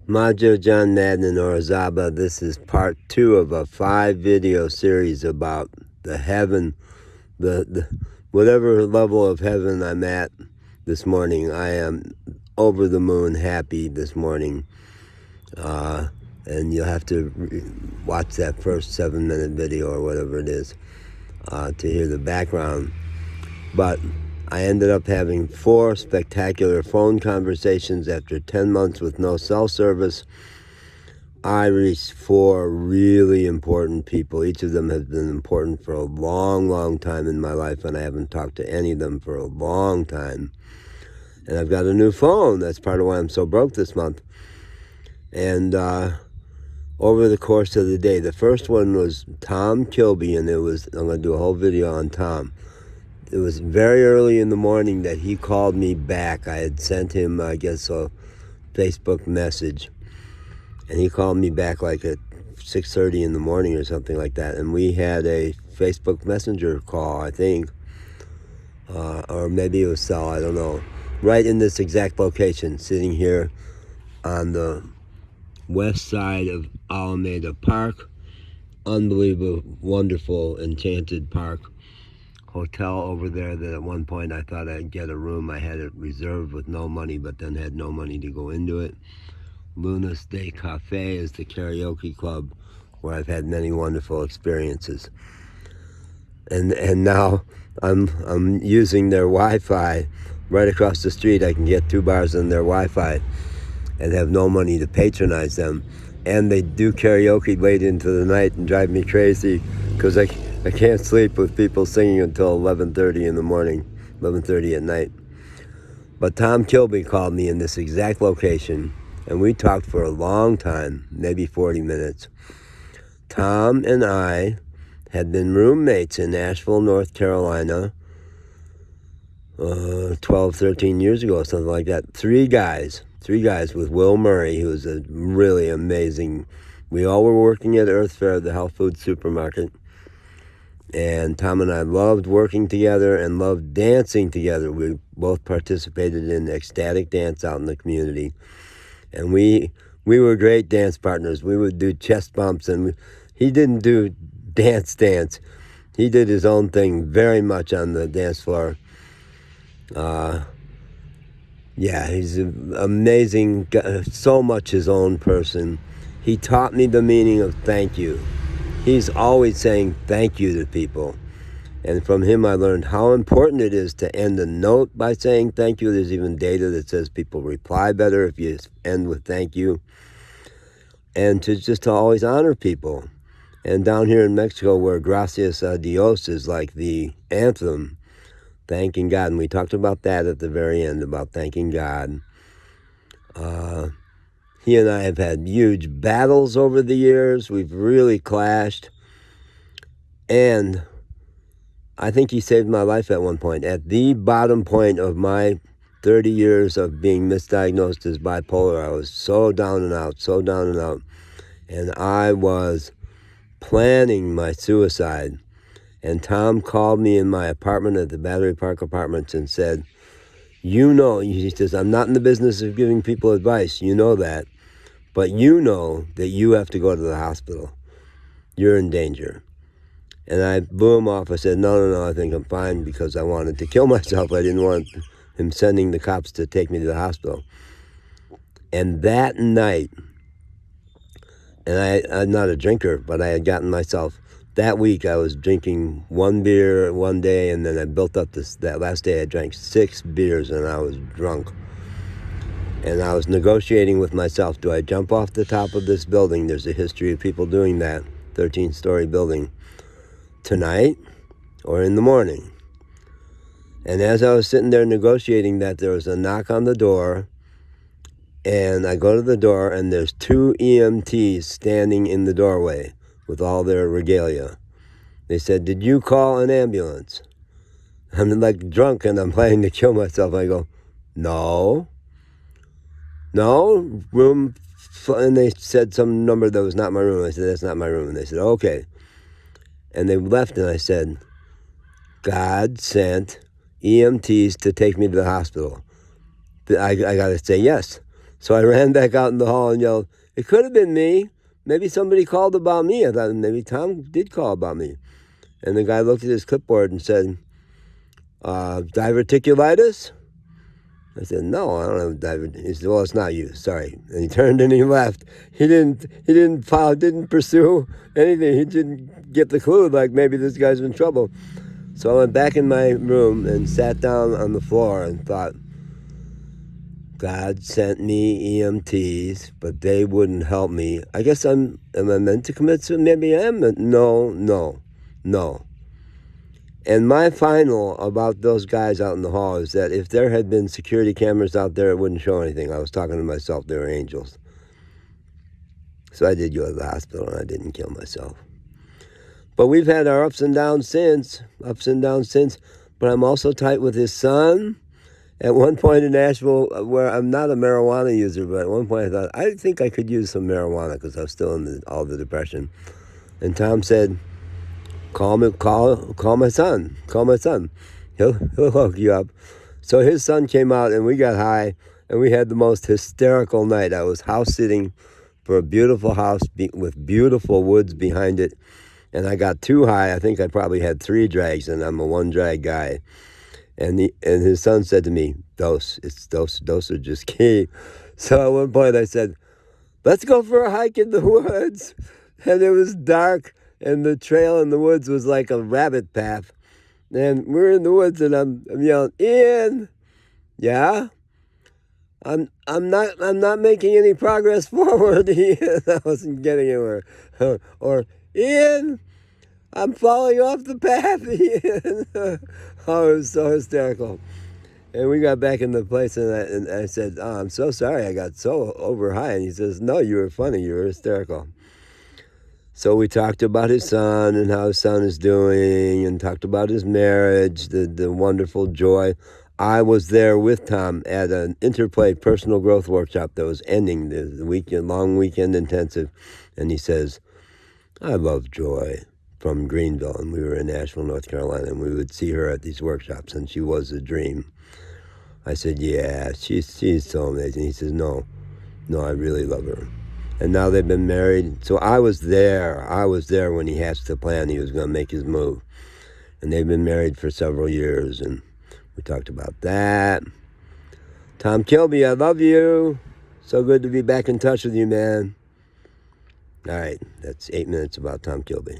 Majo John Madden Orizaba. This is part 2 of a 5-video series about the heaven, the whatever level of heaven I'm at this morning. I am over the moon happy this morning. And you'll have to watch that first 7-minute video or whatever it is to hear the background. But I ended up having 4 spectacular phone conversations after 10 months with no cell service. I reached 4 really important people. Each of them has been important for a long, long time in my life, and I haven't talked to any of them for a long time. And I've got a new phone. That's part of why I'm so broke this month. And over the course of the day, the first one was Tom Kilby, and I'm going to do a whole video on Tom. It was very early in the morning that he called me back. I had sent him, I guess, a Facebook message. And he called me back like at 6:30 in the morning or something like that. And we had a Facebook Messenger call, I think. Or maybe it was cell, I don't know. Right in this exact location, sitting here on the west side of Alameda Park. Unbelievable, wonderful, enchanted park. Hotel over there that at one point I thought I'd get a room. I had it reserved with no money, but then had no money to go into it. Luna Stay Cafe is the karaoke club where I've had many wonderful experiences. And now I'm using their Wi-Fi right across the street. I can get 2 bars on their Wi-Fi and have no money to patronize them. And they do karaoke late into the night and drive me crazy because I can't sleep with people singing until 11:30 in the morning, 11:30 at night. But Tom Kilby called me in this exact location, and we talked for a long time, maybe 40 minutes. Tom and I had been roommates in Asheville, North Carolina, 12, 13 years ago, something like that. Three guys with Will Murray, who was a really amazing. We all were working at Earth Fare, the health food supermarket. And Tom and I loved working together and loved dancing together. We both participated in ecstatic dance out in the community. And we were great dance partners. We would do chest bumps, and he didn't do dance. He did his own thing very much on the dance floor. Yeah, he's an amazing, so much his own person. He taught me the meaning of thank you. He's always saying thank you to people. And from him I learned how important it is to end a note by saying thank you. There's even data that says people reply better if you end with thank you. And to always honor people. And down here in Mexico, where Gracias a Dios is like the anthem, thanking God. And we talked about that at the very end, about thanking God. He and I have had huge battles over the years. We've really clashed. And I think he saved my life at one point. At the bottom point of my 30 years of being misdiagnosed as bipolar, I was so down and out. And I was planning my suicide. And Tom called me in my apartment at the Battery Park Apartments and said, he says, I'm not in the business of giving people advice. You know that. But you know that you have to go to the hospital. You're in danger. And I blew him off. I said, no, I think I'm fine, because I wanted to kill myself. I didn't want him sending the cops to take me to the hospital. And that night, and I'm not a drinker, but I had gotten myself, that week I was drinking 1 beer one day, and then I built up that last day I drank 6 beers, and I was drunk. And I was negotiating with myself, do I jump off the top of this building? There's a history of people doing that, 13-story building, tonight or in the morning. And as I was sitting there negotiating that, there was a knock on the door, and I go to the door, and there's 2 EMTs standing in the doorway with all their regalia. They said, did you call an ambulance? I'm like drunk, and I'm planning to kill myself. I go, no, room, and they said some number that was not my room. I said, that's not my room. And they said, okay. And they left, and I said, God sent EMTs to take me to the hospital. I got to say yes. So I ran back out in the hall and yelled, "It could have been me. Maybe somebody called about me." I thought maybe Tom did call about me. And the guy looked at his clipboard and said, "Diverticulitis?" I said, "No, I don't have diverticulitis." He said, "Well, it's not you. Sorry." And he turned and he left. He didn't pursue anything. He didn't get the clue, like maybe this guy's in trouble. So I went back in my room and sat down on the floor and thought, God sent me EMTs, but they wouldn't help me. I guess am I meant to commit suicide? Maybe I am. No. And my final about those guys out in the hall is that if there had been security cameras out there, it wouldn't show anything. I was talking to myself. They were angels. So I did go to the hospital and I didn't kill myself. But we've had our ups and downs since. But I'm also tight with his son. At one point in Nashville, where I'm not a marijuana user, but at one point I thought, I think I could use some marijuana because I was still in all the depression. And Tom said, call my son. Call my son. He'll hook you up. So his son came out and we got high and we had the most hysterical night. I was house sitting for a beautiful house with beautiful woods behind it. And I got too high. I think I probably had 3 drags and I'm a 1 drag guy. And his son said to me, dosage is key. So at one point I said, let's go for a hike in the woods. And it was dark and the trail in the woods was like a rabbit path. And we're in the woods and I'm yelling, Ian, yeah? I'm not making any progress forward, Ian. I wasn't getting anywhere. Or Ian, I'm falling off the path, Ian. Oh, it was so hysterical. And we got back in the place, and I said, "Oh, I'm so sorry I got so over high." And he says, "No, you were funny. You were hysterical." So we talked about his son and how his son is doing, and talked about his marriage, the wonderful joy. I was there with Tom at an Interplay personal growth workshop that was ending the weekend, long weekend intensive. And he says, "I love Joy from Greenville," and we were in Asheville, North Carolina, and we would see her at these workshops, and she was a dream. I said, "Yeah, she's so amazing." He says, No, I really love her." And now they've been married. So I was there when he hatched the plan he was going to make his move. And they've been married for several years, and we talked about that. Tom Kilby, I love you. So good to be back in touch with you, man. All right, that's 8 minutes about Tom Kilby.